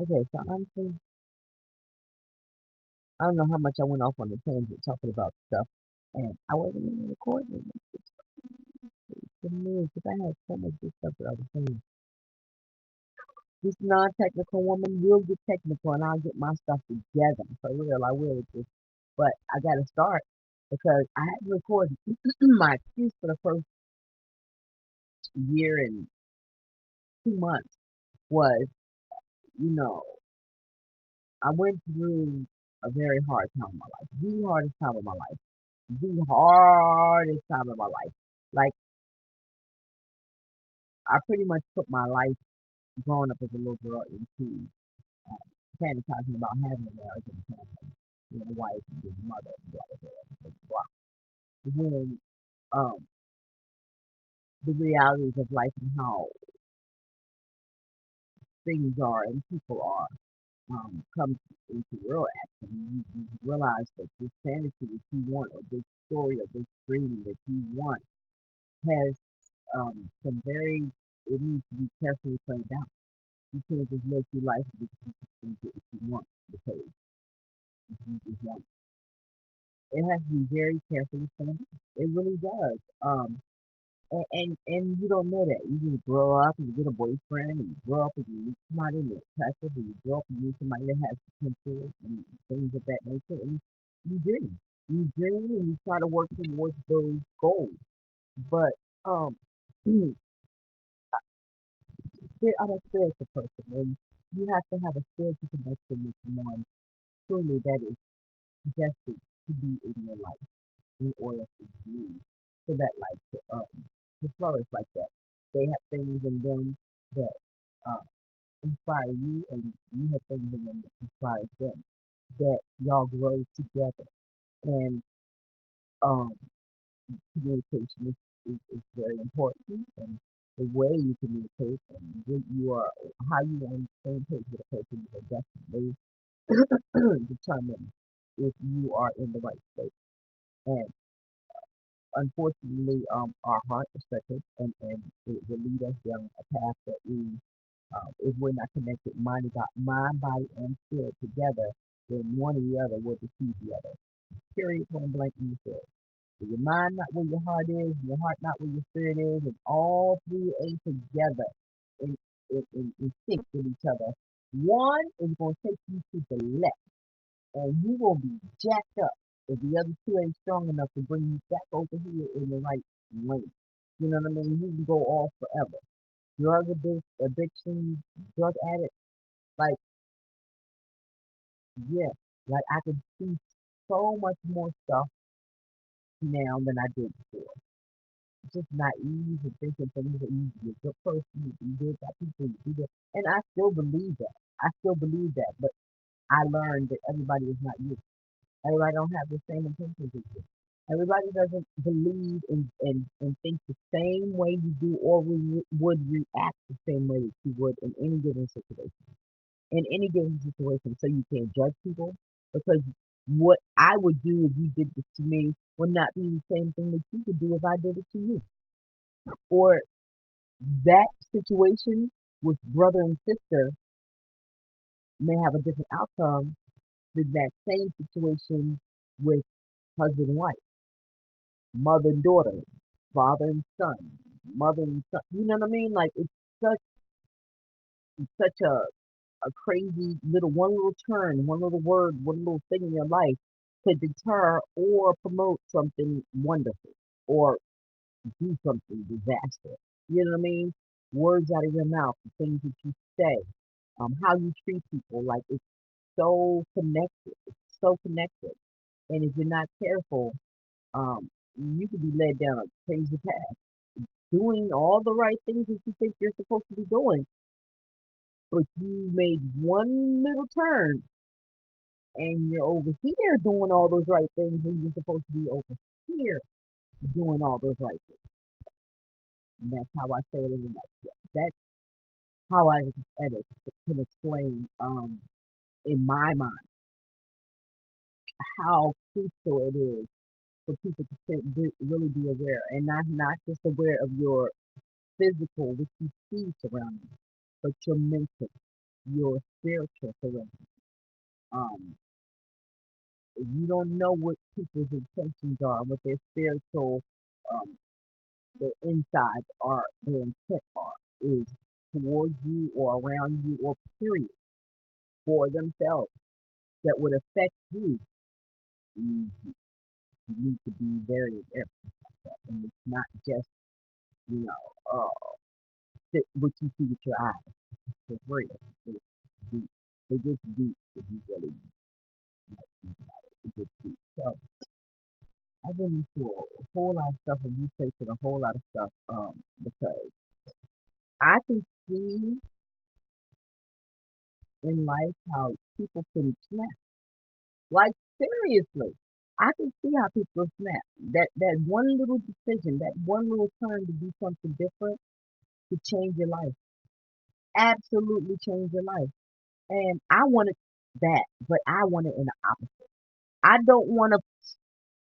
Okay, so I don't know how much I went off on the tangent talking about stuff, and I wasn't even recording the news because I had so much good stuff that I was saying. This non-technical woman will get technical, and I'll get my stuff together. For real, I will. But I got to start because I had to record my excuse for the first year and 2 months was, you know, I went through a very hard time in my life, the hardest time of my life, the hardest time of my life. Like, I pretty much put my life growing up as a little girl into fantasizing about having a marriage and a family, a wife and being a mother and blah, blah, blah, blah, blah. When um, the realities of life and how things are and people are comes into real action, you realize that this fantasy that you want or this story or this dream that you want has some very, it needs to be carefully played out. You can't just live through life and just get what you want because you just want it has to be very carefully played out. It really does. And you don't know that. You just grow up and you get a boyfriend and you grow up and you meet somebody and they're attractive and you grow up and meet somebody that has potential and things of that nature and you dream. You dream and you try to work towards those goals. But um I'm a spiritual person and you have to have a spiritual connection with someone truly that is destined to be in your life in order for you for that life to flourish like that. They have things in them that uh, inspire you, and you have things in them that inspire them. That y'all grow together, and um, communication is very important, and the way you communicate and what you are, how you are on the same page with a person will definitely determine if you are in the right place. And unfortunately, our heart is separate, and it will lead us down a path that if we're not connected, mind, body, and spirit together, then one or the other will defeat the other. Period. Point blank in the field. So your mind not where your heart is, your heart not where your spirit is, and all three ain't together in, in sync with each other. One is going to take you to the left and you will be jacked up if the other two ain't strong enough to bring you back over here in the right lane. You know what I mean? You can go off forever. Addiction, drug addict, like, yeah, like I can see so much more stuff now than I did before. Just naive and thinking things are easy. You're a good person, you do this, that people, you do that. And I still believe that. I still believe that. But I learned that everybody is not you. Everybody don't have the same intentions as you. Everybody doesn't believe and think the same way you do or would react the same way that you would in any given situation. In any given situation. So you can't judge people because what I would do if you did this to me would not be the same thing that you would do if I did it to you. Or that situation with brother and sister may have a different outcome than that same situation with husband and wife, mother and daughter, father and son, mother and son. You know what I mean? Like such such a crazy little one little turn, one little word, one little thing in your life could deter or promote something wonderful or do something disastrous. You know what I mean? Words out of your mouth, the things that you say, how you treat people, like it's so connected. It's so connected. And if you're not careful, you could be led down a crazy path, doing all the right things that you think you're supposed to be doing, but you made one little turn and you're over here doing all those right things when you're supposed to be over here doing all those right things. And that's how I say it in a nutshell. That's how I can explain in my mind how crucial it is for people to really be aware and not just aware of your physical, what you see surrounding you, but your mental. your spiritual serenity. Um, you don't know what people's intentions are, what their spiritual, um, their insides are, their intent are, is towards you or around you or period for themselves that would affect you. You, you need to be very careful, and it's not just you know what you see with your eyes. For real, it's deep. It gets deep if you really think about it. It gets deep. So I've been into a whole lot of stuff and researching a whole lot of stuff because I can see in life how people can snap. Like seriously, I can see how people snap. That one little decision, that one little turn to do something different to change your life, absolutely change your life. And I wanted that, but I want it in the opposite. I don't want to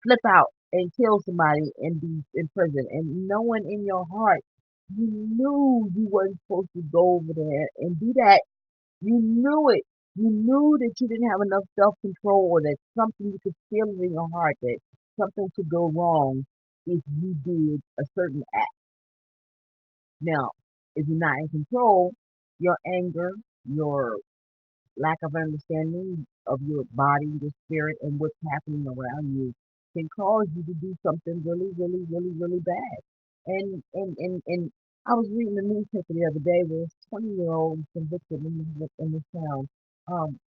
flip out and kill somebody and be in prison. And knowing in your heart, you knew you wasn't supposed to go over there and do that. You knew it. You knew that you didn't have enough self control or that something you could feel it in your heart that something could go wrong if you did a certain act. Now, if you're not in control, your anger, your lack of understanding of your body, your spirit, and what's happening around you can cause you to do something really, really, really, really bad. And I was reading the newspaper the other day where this 20-year-old was convicted in this town. Um,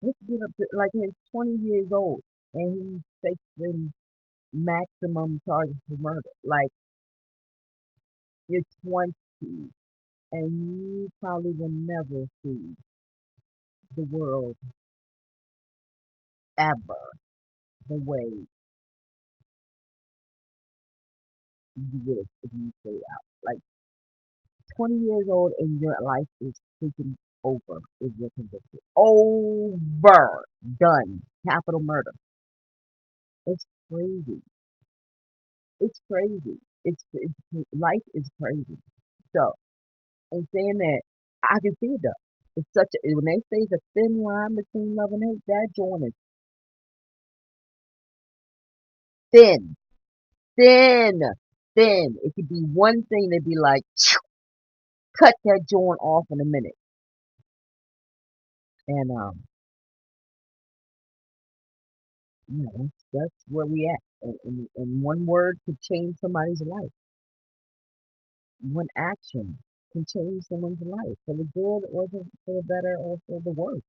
This been up to, like he's 20 years old and he's facing maximum charges for murder. Like you're 20 and you probably will never see the world ever the way you would if you stay out. Like 20 years old and your life is taken over if you're convicted. Over. Done. Capital murder. It's crazy. It's crazy. It's life is crazy. So, and saying that, I can see it though. It's such a, when they say it's a thin line between love and hate, that joint is thin, thin, thin. It could be one thing, they'd be like, cut that joint off in a minute. And, that's where we at. And one word could change somebody's life. One action can change someone's life for the good or for the better or for the worse.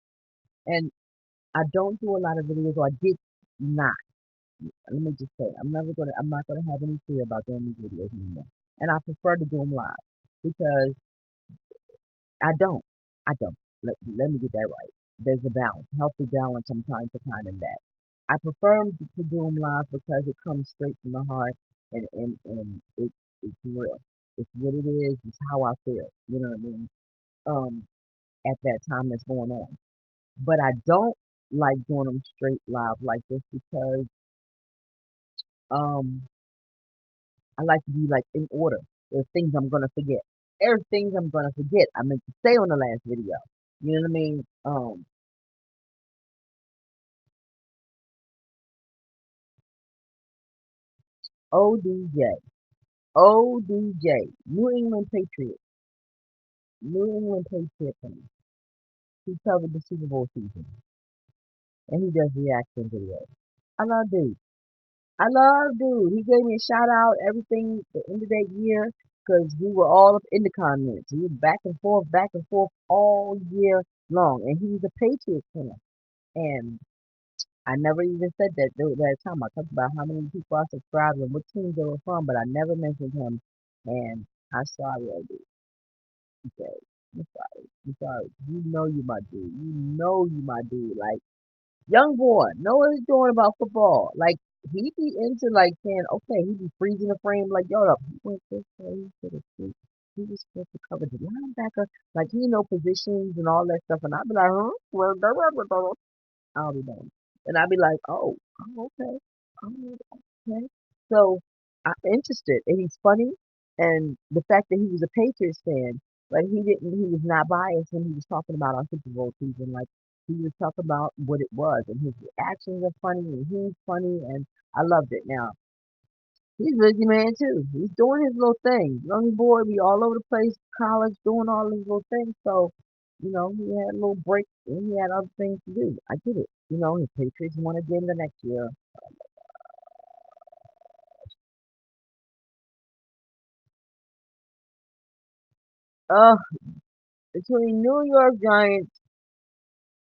And I don't do a lot of videos, or I did not. Let me just say, I'm not gonna have any fear about doing these videos anymore. And I prefer to do them live because I don't, I don't. Let me get that right. There's a balance, healthy balance from time to time in that. I prefer 'em to do them live because it comes straight from the heart and it's real. It's what it is. It's how I feel. You know what I mean? Um, at that time that's going on. But I don't like doing them straight live like this because um I like to be like in order. There's things I'm gonna forget. There's things I'm gonna forget. I meant to say on the last video. You know what I mean? ODJ. ODJ. New England Patriot. New England Patriot fan. He covered the Super Bowl season. And he does reaction videos. I love dude. I love dude. He gave me a shout out, everything the end of that year, because we were all up in the comments. We were back and forth all year long. And he's a Patriots fan. And I never even said that time. I talked about how many people I subscribed and what teams they were from, but I never mentioned him. And I'm sorry, I did. Okay. I'm sorry. I'm sorry. You know you my dude. You know you my dude. Like young boy, know what he's doing about football. Like he be into like saying, okay, he be freezing the frame like yo, he went this way to the street. He was supposed to cover the linebacker, like he know positions and all that stuff, and I'd be like, huh? Well, I'll be done. And I'd be like, oh, okay. Oh, okay. So I'm interested. And he's funny. And the fact that he was a Patriots fan But he was not biased when he was talking about our Super Bowl season. Like, he was talking about what it was, and his reactions are funny, and he's funny, and I loved it. Now, he's a busy man too. He's doing his little thing. Young boy be all over the place, college, doing all his little things. So, he had a little break and he had other things to do. I get it. His Patriots won again the next year. Uh, between New York Giants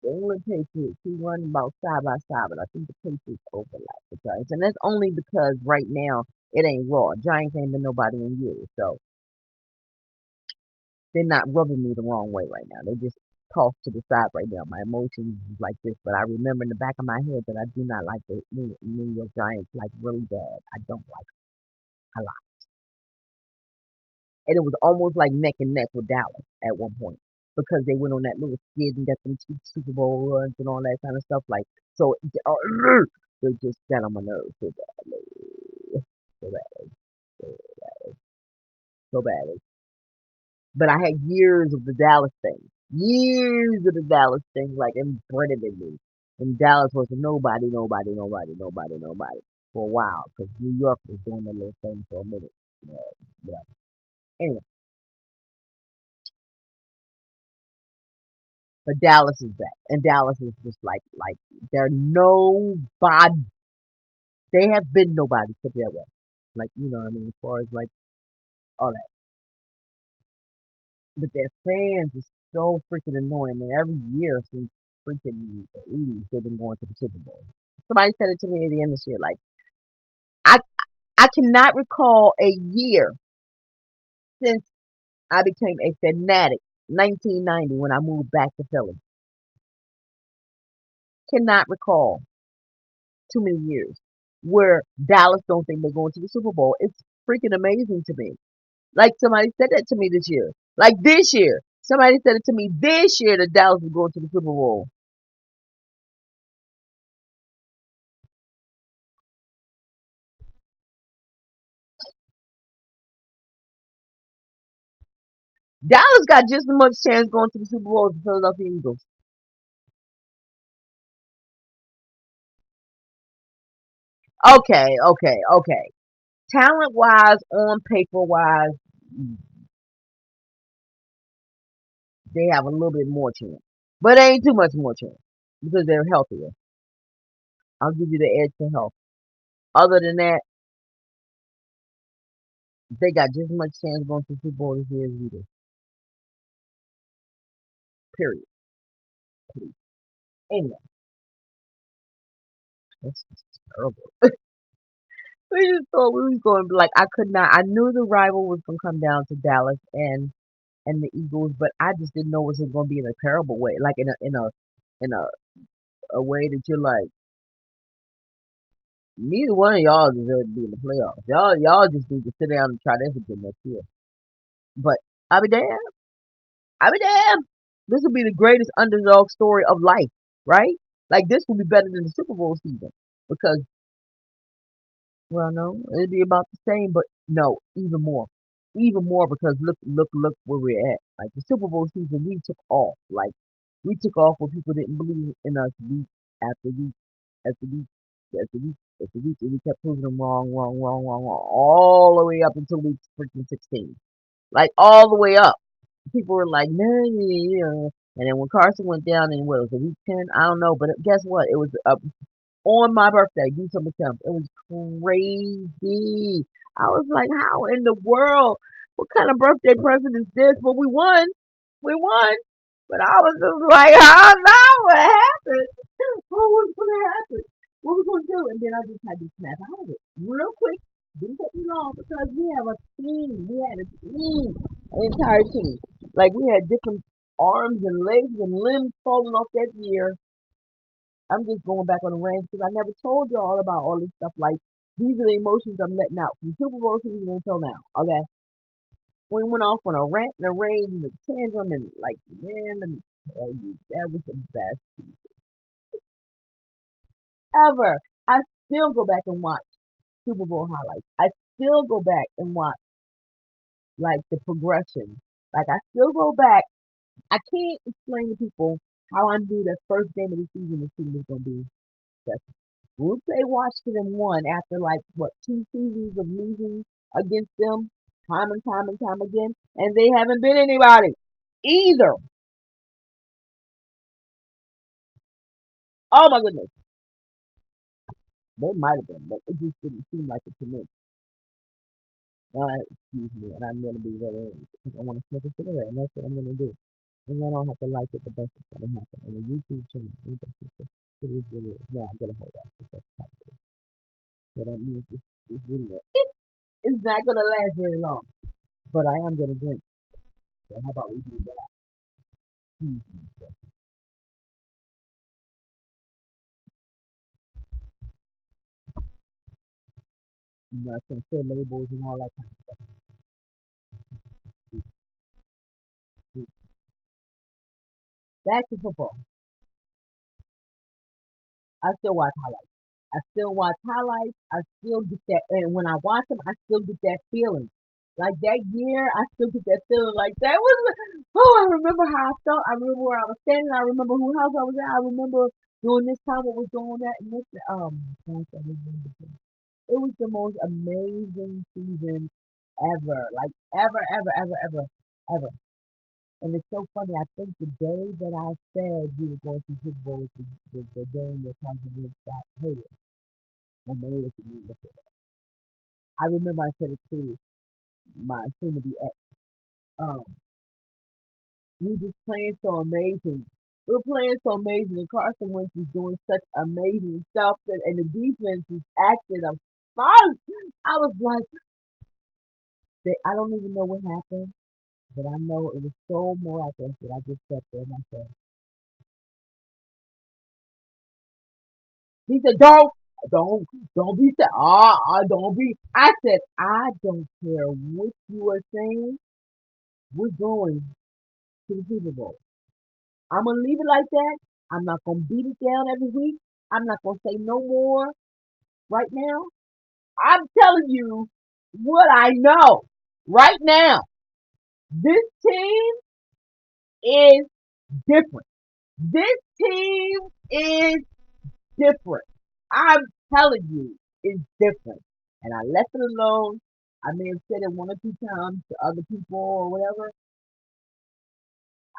and England Patriots, he run about side by side, but I think the Patriots overlap the Giants. And that's only because right now it ain't raw. Giants ain't been nobody in years. So they're not rubbing me the wrong way right now. They just tossed to the side right now. My emotions is like this, but I remember in the back of my head that I do not like the New York Giants like really bad. I don't like them a lot. And it was almost like neck and neck with Dallas at one point because they went on that little skid and got them two Super Bowl runs and all that kind of stuff. Like, so they just got on my nerves so badly. So badly. So, so badly. But I had years of the Dallas thing. Years of the Dallas thing, like embedded in me. And Dallas was nobody, nobody, nobody, nobody, nobody for a while because New York was doing their little thing for a minute. Yeah, yeah. Anyway, but Dallas is back, and Dallas is just like they're nobody. They have been nobody put that way. Like, what I mean, as far as like all that. But their fans is so freaking annoying. And every year since freaking the 80s, they've been going to the Super Bowl. Somebody said it to me at the end of this year. Like, I I cannot recall a year since I became a fanatic, 1990, when I moved back to Philly. Cannot recall too many years where Dallas don't think they're going to the Super Bowl. It's freaking amazing to me. Like, somebody said that to me this year. Like, this year. Somebody said it to me this year that Dallas was going to the Super Bowl. Dallas got just as much chance going to the Super Bowl as the Philadelphia Eagles. Okay, okay, okay. Talent wise, on paper wise, they have a little bit more chance. But ain't too much more chance because they're healthier. I'll give you the edge for health. Other than that, they got just as much chance going to the Super Bowl this year as we do. Period. Please. Anyway, that's just terrible. We just thought we was going to be like I could not. I knew the rival was going to come down to Dallas and the Eagles, but I just didn't know it was going to be in a terrible way, like in a way that you're like neither one of y'all deserve to be in the playoffs. Y'all just need to sit down and try this again next year. But I'll be damned. I'll be damned. This will be the greatest underdog story of life, right? Like this will be better than the Super Bowl season because well, no, it'd be about the same, but no, even more because look where we're at. Like the Super Bowl season, we took off. Like we took off when people didn't believe in us week after week after week after week after week, and we kept proving them wrong, wrong, wrong, wrong, wrong, all the way up until week freaking 16. Like all the way up, people were like, no, yeah, yeah. And then when Carson went down in what was it, week 10? I don't know, but guess what? It was on my birthday, December 10th. It was crazy. I was like, how in the world? What kind of birthday present is this? But we won. We won. But I was just like, oh no, what happened? What was going to happen? What was going to do? And then I just had to snap out of it real quick. Didn't take me long because we have a team. We had a team, an entire team. Like we had different arms and legs and limbs falling off that year. I'm just going back on the range because I never told you all about all this stuff. Like these are the emotions I'm letting out from Super Bowl season until now. Okay, we went off on a rant and a rage and a tantrum and like man, let me tell you, that was the best ever. I still go back and watch Super Bowl highlights. I still go back and watch like the progression. Like I still go back. I can't explain to people how I knew that first game of the season the team was gonna be successful. Once they watched it and won after like what 2 seasons of losing against them time and time again, and they haven't been anybody either. Oh my goodness, they might have been, but it just didn't seem like it to me. Excuse me, and I'm gonna be very because I want to smoke a cigarette, and that's what I'm gonna do. And I don't have to like it, but that's what's gonna happen. On the YouTube channel, it is what it is. Now I'm gonna hold on. So that means this video is not gonna last very long. But I am gonna drink. So how about we do that? Hmm. You know, some fair labels and all that kind of stuff. Back to football. I still watch highlights. I still watch highlights. I still get that, and when I watch them, I still get that feeling. Like that year, I still get that feeling. Like that was, oh, I remember how I felt. I remember where I was standing. I remember who house I was at. I remember during this time what was going on and this. Gosh, I remember. It was the most amazing season ever. Like ever, ever. And it's so funny. I think the day that I said we were going to Super Bowl was the game that Carson Wentz got hurt and they were to me before. I remember I said it to my soon to be ex. Um, we just playing so amazing. We're playing so amazing, and Carson Wentz is doing such amazing stuff, and the defense is acting a fun. I was like, I don't even know what happened, but I know it was so miraculous that I just sat there and I said, he said, don't, don't be sad. Don't be. I said, I don't care what you are saying. We're going to the Super Bowl. I'm gonna leave it like that. I'm not gonna beat it down every week. I'm not gonna say no more right now. I'm telling you what I know right now. This team is different. This team is different. I'm telling you, it's different. And I left it alone. I may have said it 1 or 2 times to other people or whatever.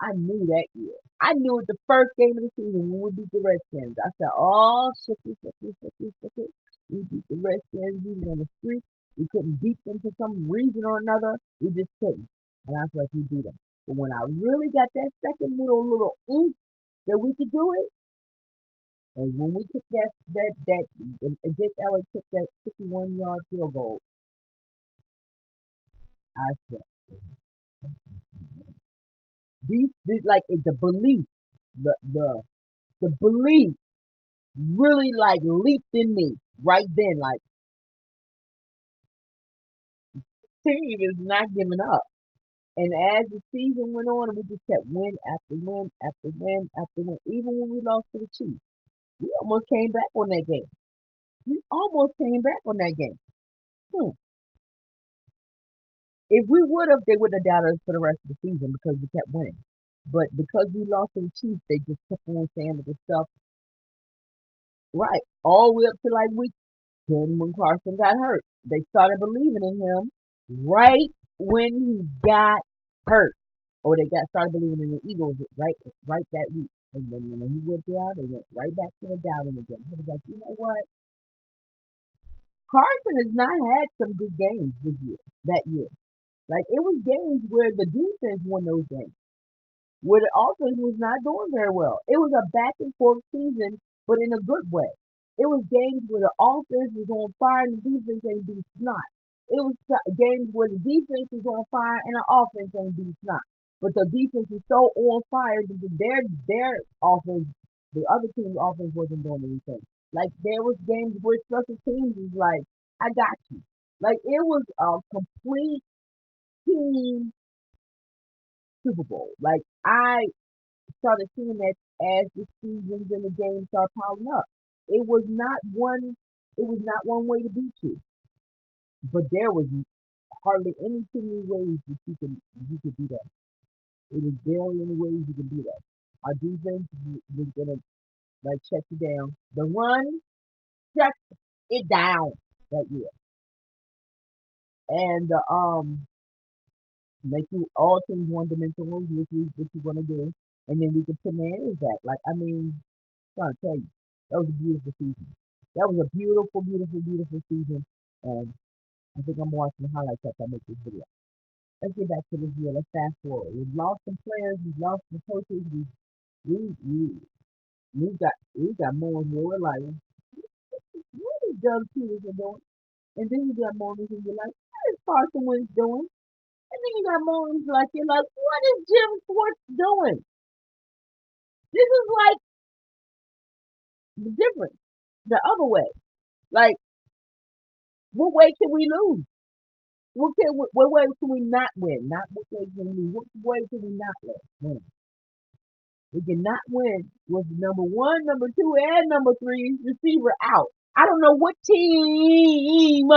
I knew that year. I knew it the first game of the season when we beat the Redskins. I said, oh, shit. We beat the Redskins. We was on the street. We couldn't beat them for some reason or another. We just couldn't. And I was like, we beat them. But when I really got that second little oomph that we could do it, and when we took and Dick Elliott took that 51-yard field goal, I said, these like the belief, the the belief really like leaped in me right then. Like team is not giving up. And as the season went on, we just kept win after win after win after win. Even when we lost to the Chiefs, we almost came back on that game. We almost came back on that game. Hmm. If we would have, they would have doubted us for the rest of the season because we kept winning. But because we lost to the Chiefs, they just kept on saying the stuff right all the way up to like week 10 when Carson got hurt. They started believing in him right when he got hurt. Or they got started believing in the Eagles right that week. And then when he went down, they went right back to the doubting again. He was like, you know what? Carson has not had some good games this year, that year. Like it was games where the defense won those games, where the offense was not doing very well. It was a back and forth season, but in a good way. It was games where the offense was on fire and the defense ain't be snot. It was games where the defense was on fire and the offense ain't be snot. But the defense was so on fire that their offense, the other team's offense wasn't doing anything. Like there was games where special teams was like, I got you. Like it was a complete team Super Bowl. Like I started seeing that as the seasons and the games started piling up. It was not one. It was not one way to beat you, but there was hardly any too many ways that you could do that. It is barely any ways you can do that. Our defense is gonna like shut you down. The run shut it down that year, and make you all things one dimensional, which is what you want to do, and then we can put manage that. Like I mean, I'm trying to tell you, that was a beautiful season. That was a beautiful, beautiful, beautiful season, and I think I'm watching the highlights after I make this video. Let's get back to this year. Let's fast forward. We've lost some players. We've lost some coaches. We, we, we got more and more like, what is Doug Peterson doing? And then you got moments and you're like, what is Carson Wentz doing? And then you got moments like, you're like, what is Jim Schwartz doing? This is like the difference, the other way. Like, what way can we lose? What way can we not win? Not what way can we lose. What way can we not win? We cannot win with number one, number two, and number three receiver out. I don't know what team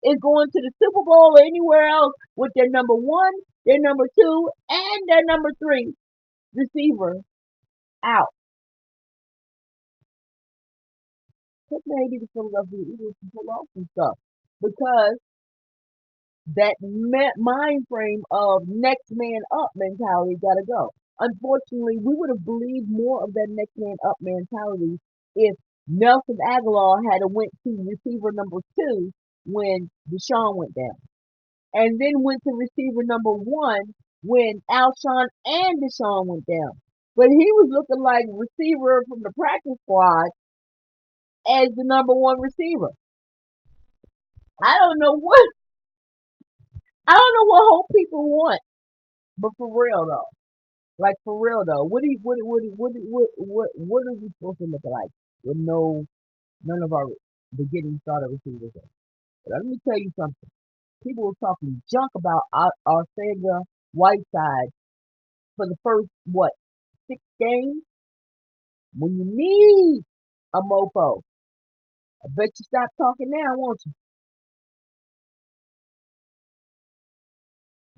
is going to the Super Bowl or anywhere else with their number one, their number two, and their number three receiver out. But maybe the Philadelphia Eagles can pull off some stuff because that mind frame of next man up mentality got to go. Unfortunately, we would have believed more of that next man up mentality if Nelson Aguilar had a went to receiver number two when Deshaun went down, and then went to receiver number one when Alshon and Deshaun went down. But he was looking like receiver from the practice squad as the number one receiver. I don't know what I don't know what hope people want, but for real though. Like for real though, what are we supposed to look like with none of our beginning starter receivers? Let me tell you something. People were talking junk about Arcega Whiteside for the first what 6 games. When you need a mofo, I bet you stop talking now, won't you?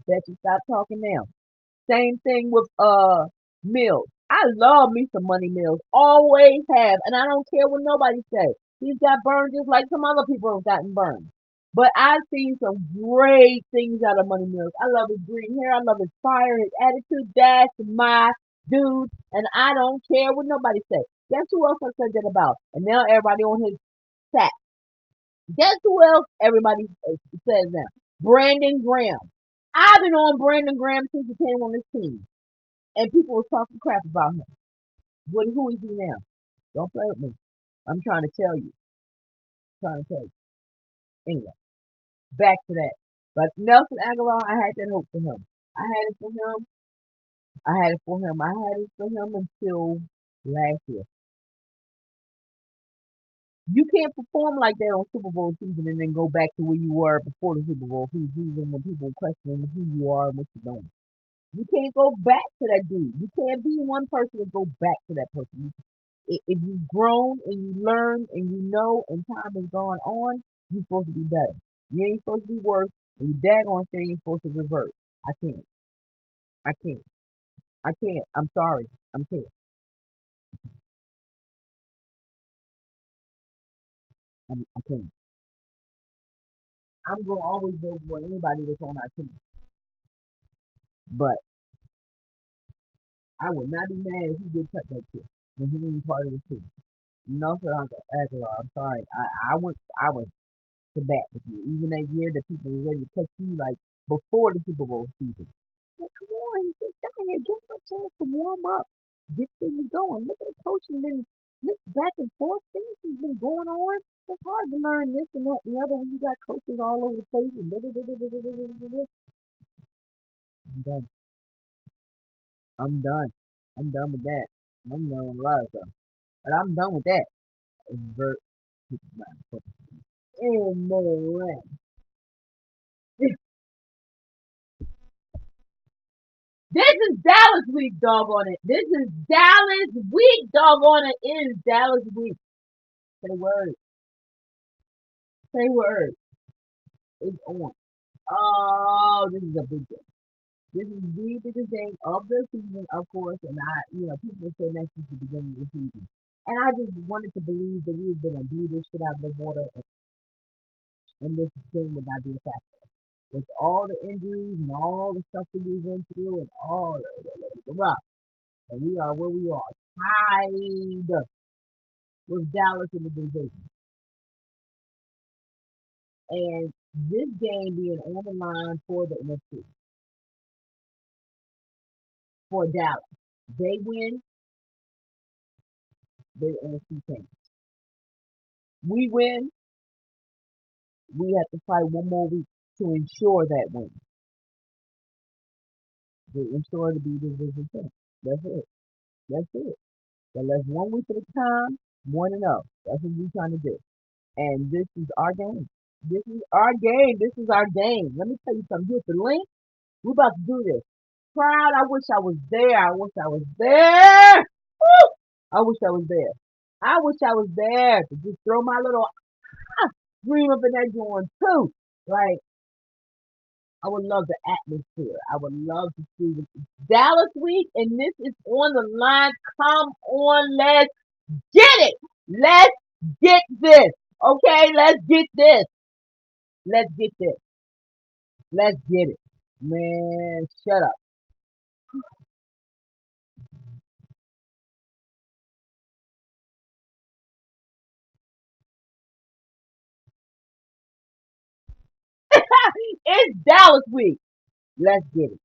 Bet you stop talking now. Same thing with Mills. I love me some Money Mills. Always have. And I don't care what nobody says. He's got burned just like some other people have gotten burned. But I've seen some great things out of Money Mills. I love his green hair. I love his fire, his attitude. That's my dude. And I don't care what nobody says. Guess who else I said that about? And now everybody on his sack. Guess who else everybody says now? Brandon Graham. I've been on Brandon Graham since he came on this team. And people were talking crap about him. Who is he now? Don't play with me. I'm trying to tell you. Trying to tell you. Anyway, back to that. But Nelson Aguilar, I had that hope for him. I had it for him. I had it for him. I had it for him until last year. You can't perform like that on Super Bowl season and then go back to where you were before the Super Bowl season when people question who you are and what you're doing. You can't go back to that dude. You can't be one person and go back to that person. If you've grown and you learn and you know and time has gone on, you're supposed to be better. You ain't supposed to be worse, and you daggone thing ain't supposed to revert. I can't. I can't. I can't. I'm sorry. I'm can't. I can't. I'm gonna always go for anybody that's on our team, but I would not be mad if he did cut that kid when he ain't part of the team. No, sir, Uncle Aguilar. I'm sorry. I went to bat with you. Even that year that people were ready to cut you like before the Super Bowl season. Like, come on, sit down here, give him a chance to warm up, get things going. Look at the coaching been this back and forth things has been going on. It's hard to learn this and that and the other when you got coaches all over the place and da, da, da, da, da, da, da, da, da, da. I'm done. I'm done. I'm done with that. I'm done with a lot of stuff. But I'm done with that. Invert people's minds. Anyway. This is Dallas week, doggone it. This is Dallas week, doggone it. It is Dallas week. Say word. Say word. It's on. Oh, this is a big day. This is the biggest game of the season, of course, and people say next is the beginning of the season. And I just wanted to believe that we were going to do this shit out of the water and this game would not be a factor. With all the injuries and all the stuff that we went through and all the rough. And we are where we are. Tied with Dallas in the division. And this game being on the line for the NFC, for Dallas. They win, they're NFC champions. We win, we have to fight one more week to ensure that win. To ensure to be the division champion. That's it. That's it. So let's 1 week at a time, 1-0. That's what we're trying to do. And this is our game. This is our game. This is our game. Let me tell you something. Here's the link. We're about to do this. Proud. I wish I was there. I wish I was there. Woo! I wish I was there. I wish I was there to just throw my little scream up in that joint too. Like, I would love the atmosphere. I would love to see this. Dallas week, and this is on the line. Come on, let's get it. Let's get this. Okay, let's get this. Let's get this. Let's get it. Man, shut up. It's Dallas week. Let's get it.